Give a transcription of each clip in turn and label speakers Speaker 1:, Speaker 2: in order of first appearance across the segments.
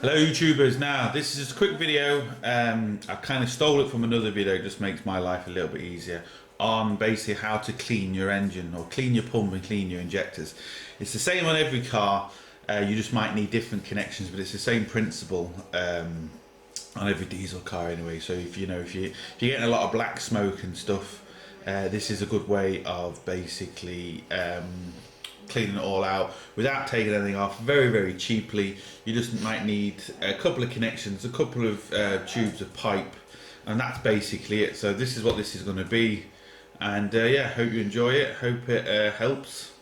Speaker 1: Hello YouTubers, now this is just a quick video. I kind of stole it from another video, it just makes my life a little bit easier, on basically how to clean your engine or clean your pump and clean your injectors. It's the same on every car, you just might need different connections, but it's the same principle on every diesel car anyway. So if you're getting a lot of black smoke and stuff, this is a good way of basically cleaning it all out without taking anything off, very cheaply. You just might need a couple of connections, a couple of tubes of pipe, and that's basically it. So this is what this is going to be, and yeah, hope you enjoy it, hope it helps.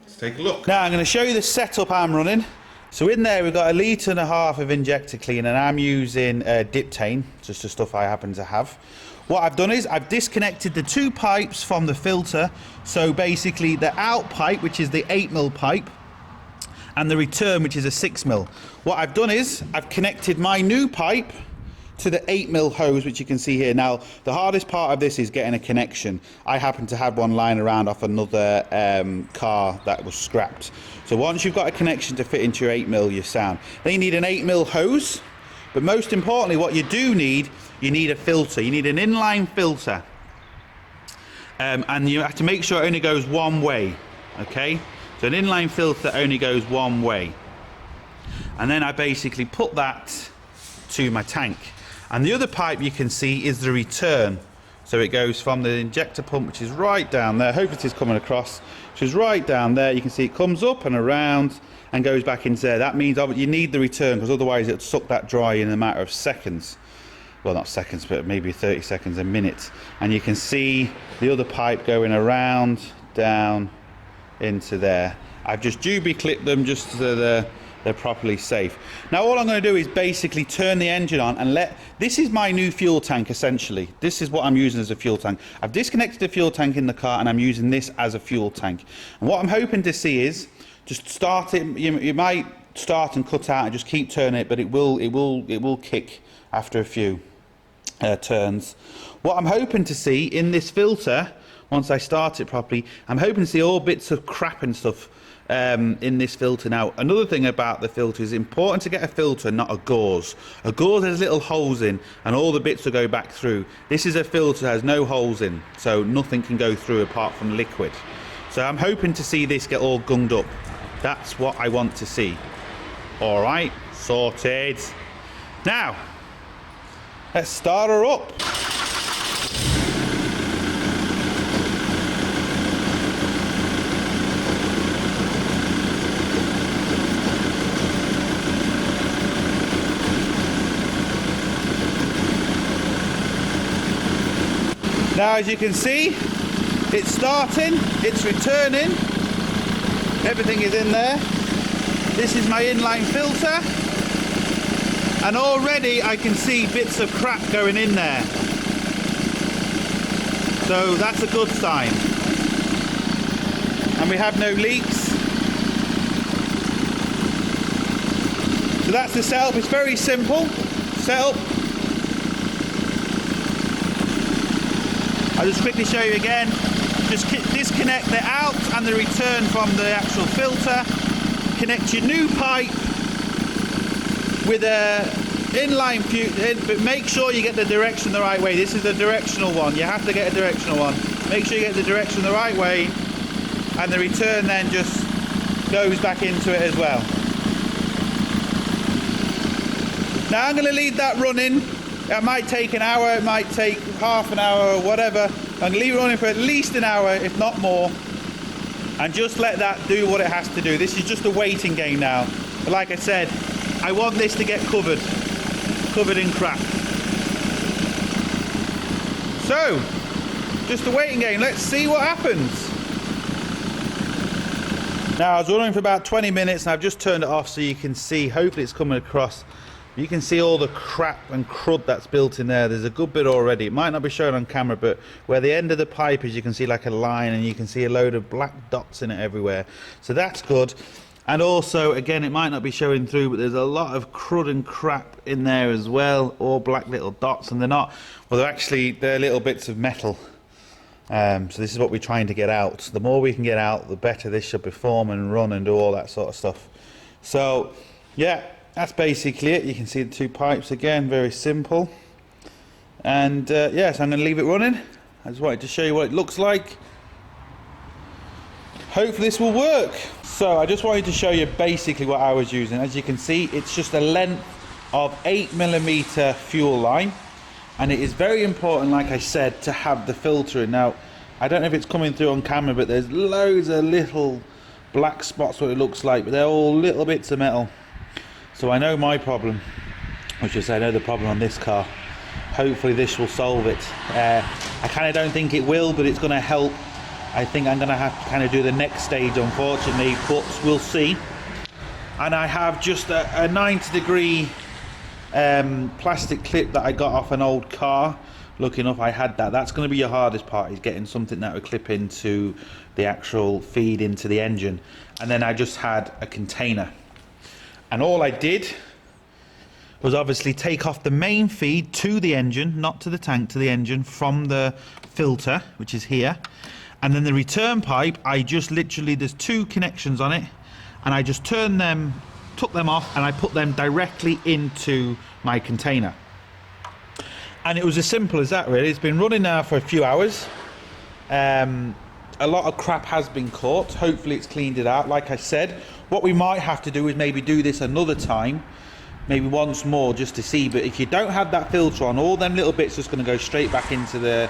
Speaker 1: Let's take a look. Now I'm going to show you the setup I'm running. So in there we've got 1.5 litres of injector cleaner, and I'm using Diptane, just the stuff I happen to have. What I've done is I've disconnected the two pipes from the filter. So basically the out pipe, which is the 8mm pipe, and the return, which is a 6mm. What I've done is I've connected my new pipe to the 8mm hose, which you can see here. Now the hardest part of this is getting a connection. I happen to have one lying around off another car that was scrapped. So once you've got a connection to fit into your 8mm, you're sound. Then you need an 8mm hose, but most importantly what you do need, you need a filter. You need an inline filter, and you have to make sure it only goes one way. Okay, so an inline filter only goes one way, and then I basically put that to my tank. And the other pipe you can see is the return, so it goes from the injector pump, which is right down there. I hope it is coming across, which is right down there. You can see it comes up and around and goes back into there. That means you need the return, because otherwise it'll suck that dry in a matter of seconds. Well, not seconds, but maybe 30 seconds, a minute. And you can see the other pipe going around, down into there. I've just doobie clipped them just so they're properly safe. Now all I'm going to do is basically turn the engine on and this is my new fuel tank essentially. This is what I'm using as a fuel tank. I've disconnected the fuel tank in the car and I'm using this as a fuel tank. And what I'm hoping to see is just start it. You might start and cut out and just keep turning it, but it will kick after a few turns. What I'm hoping to see in this filter, once I start it properly, I'm hoping to see all bits of crap and stuff in this filter. Now another thing about the filter is important to get a filter, not a gauze. A gauze has little holes in and all the bits will go back through. This is a filter that has no holes in, so nothing can go through apart from liquid. So I'm hoping to see this get all gunged up. That's what I want to see. Alright, sorted. Now let's start her up. Now as you can see, it's starting, it's returning, everything is in there. This is my inline filter. And already I can see bits of crap going in there. So that's a good sign. And we have no leaks. So that's the setup. It's very simple setup. I'll just quickly show you again. Just disconnect the out and the return from the actual filter. Connect your new pipe with a inline fuse, but make sure you get the direction the right way. This is the directional one. You have to get a directional one. Make sure you get the direction the right way, and the return then just goes back into it as well. Now I'm going to leave that running. It might take an hour, it might take half an hour or whatever. I'm going to leave it running for at least an hour, if not more, and just let that do what it has to do. This is just a waiting game now. But like I said, I want this to get covered in crap. So, just a waiting game. Let's see what happens. Now, I was running for about 20 minutes and I've just turned it off so you can see, hopefully it's coming across. You can see all the crap and crud that's built in there. There's a good bit already. It might not be shown on camera, but where the end of the pipe is, you can see like a line, and you can see a load of black dots in it everywhere. So that's good. And also, again, it might not be showing through, but there's a lot of crud and crap in there as well, all black little dots, and they're little bits of metal. So this is what we're trying to get out. The more we can get out, the better this should perform and run and do all that sort of stuff. So yeah, that's basically it. You can see the two pipes again, very simple. And yes, I'm going to leave it running. I just wanted to show you what it looks like. Hopefully this will work. So I just wanted to show you basically what I was using. As you can see, it's just a length of 8mm fuel line, and it is very important, like I said, to have the filter in. Now I don't know if it's coming through on camera, but there's loads of little black spots, what it looks like, but they're all little bits of metal. So I know my problem, which is I know the problem on this car. Hopefully this will solve it. I kind of don't think it will, but it's going to help. I think I'm going to have to kind of do the next stage, unfortunately, but we'll see. And I have just a 90-degree plastic clip that I got off an old car. Lucky enough I had that. That's going to be your hardest part, is getting something that would clip into the actual feed into the engine. And then I just had a container. And all I did was obviously take off the main feed to the engine, not to the tank, to the engine, from the filter, which is here. And then the return pipe, I just literally, there's two connections on it, and I just turned them, took them off, and I put them directly into my container. And it was as simple as that, really. It's been running now for a few hours. A lot of crap has been caught. Hopefully it's cleaned it out. Like I said, what we might have to do is maybe do this another time, maybe once more, just to see. But if you don't have that filter on, all them little bits just going to go straight back into the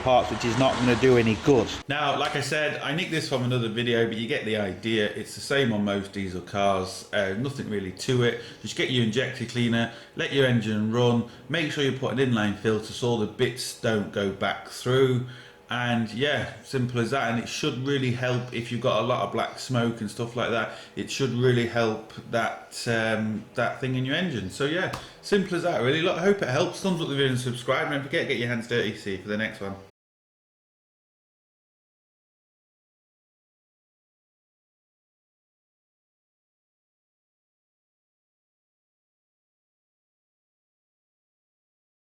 Speaker 1: parts, which is not going to do any good. Now, like I said, I nicked this from another video, but you get the idea. It's the same on most diesel cars. Nothing really to it. Just get your injector cleaner, let your engine run, make sure you put an inline filter so all the bits don't go back through. And yeah, simple as that. And it should really help if you've got a lot of black smoke and stuff like that. It should really help that that thing in your engine. So yeah, simple as that, really. Look, I hope it helps. Thumbs up the video and subscribe. And don't forget to get your hands dirty. See you for the next one.